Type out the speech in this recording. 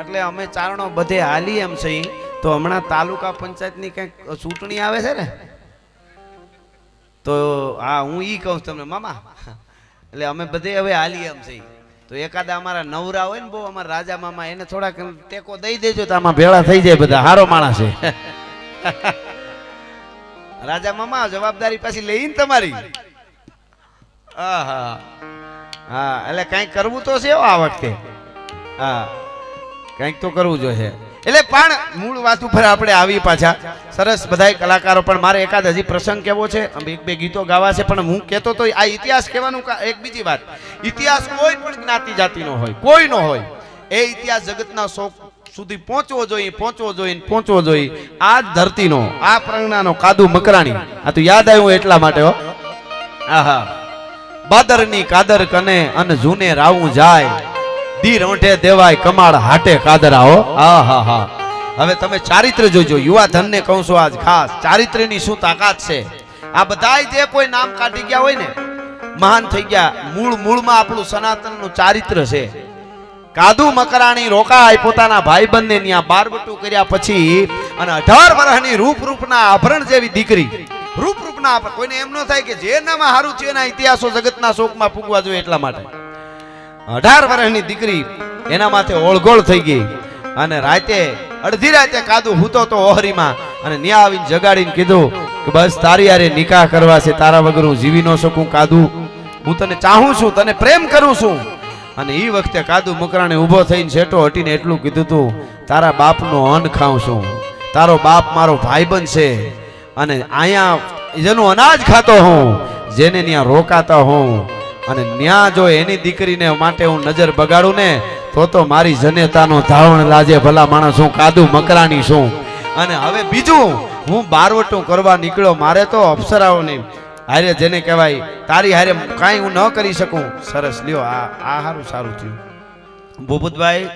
એટલે અમે ચારણો બધે હાલી એમ છે. તો હમણાં તાલુકા પંચાયતની કંઈક ચૂંટણી આવે છે ને, તો હા હું ઈ કહું તમને મામા, એટલે અમે બધે હવે હાલી એમ છે. તો એકાદા અમારા નવરા હોય ને બહુ અમારા રાજા મામા, એને થોડાક ટેકો દઈ દેજો તો આમાં ભેળા થઈ જાય બધા. હારો માણસ છે રાજા મામા, જવાબદારી પાછી લઈને તમારી. હા એટલે કંઈક કરવું તો છે આ વખતે. હા કંઈક તો કરવું જોઈએ. એટલે પણ મૂળ વાત ઉપર આપણે આવી પાછા. સરસ બધાય કલાકારો. પણ મારે એકાદ હજી પ્રસંગ કેવો છે, એક બે ગીતો ગાવા છે. પણ હું કહેતો તો આ ઇતિહાસ કહેવાનું એક બીજી વાત, ઇતિહાસ કોઈ પણ જ્ઞાતિ જાતિનો હોય, કોઈ નો હોય, એ ઇતિહાસ જગતના શોખ સુધી પહોંચવો જોઈએ. આ ધરતીનો, આ પ્રજ્ઞાનો કાદુ મકરાણી, આ તો યાદ આવ્યું એટલા માટે હો. આહા, બાદરની કાદર કને અન જૂને રાવું જાય, દી રોંઠે દેવાય કમાડ હાટે કાદરા હો. આહા, હવે તમે ચારિત્ર જોજો. યુવા ધનને કહું છું આજ ખાસ, ચારિત્રની શું તાકાત છે. આ બધાય જે કોઈ નામ કાઢી ગયા હોય ને, મહાન થઈ ગયા, મૂળમાં આપણું સનાતનનું ચારિત્ર છે. કાદુ મકરાણી રોકાય પોતાના ભાઈબંધને ત્યાં બારબટું કર્યા પછી, અને 18 વર્ષની રૂપના આભરણ જેવી દીકરી, રૂપના આભરણ. કોઈને એમ ન થાય કે જે નામાં હારું છે એના ઇતિહાસો જગતના શોકમાં પૂગવા જોઈએ એટલા માટે. 18 વર્ષની દીકરી એના માથે ઓળગોળ થઈ ગઈ, અને રાતે અડધી રાતે કાદુ હૂતો તો ઓહરીમાં, અને ન્યા આવીને જગાડીને કીધું કે બસ તારી હારે નિકાહ કરવા છે, તારા વગર હું જીવી ન શકું કાદુ, હું તને ચાહું છું, તને પ્રેમ કરું છું. અને એ વખતે કાદુ મકરાણે ઊભો થઈને શેઠો હટીને એટલું કીધું તું, તારા બાપનો અન્ન ખાઉં છું, તારો બાપ મારો ભાઈબંધ છે, અને અહીંયા જેનું અનાજ ખાતો હું, જેને ત્યાં રોકાતા હું, અને ન્યા જો એની દીકરીને માટે હું નજર બગાડું ને તો મારી જનેતાનો ધાવણ લાજે ભલા માણસ, હું કાદુ મકરાણી છું. અને હવે બીજું, હું બારવટું કરવા નીકળ્યો, મારે તો અપ્સરાઓની હારે, જેને કહેવાય તારી હારે કાંઈ હું ન કરી શકું. સરસ લ્યો, આ સારું થયું ભૂપતભાઈ.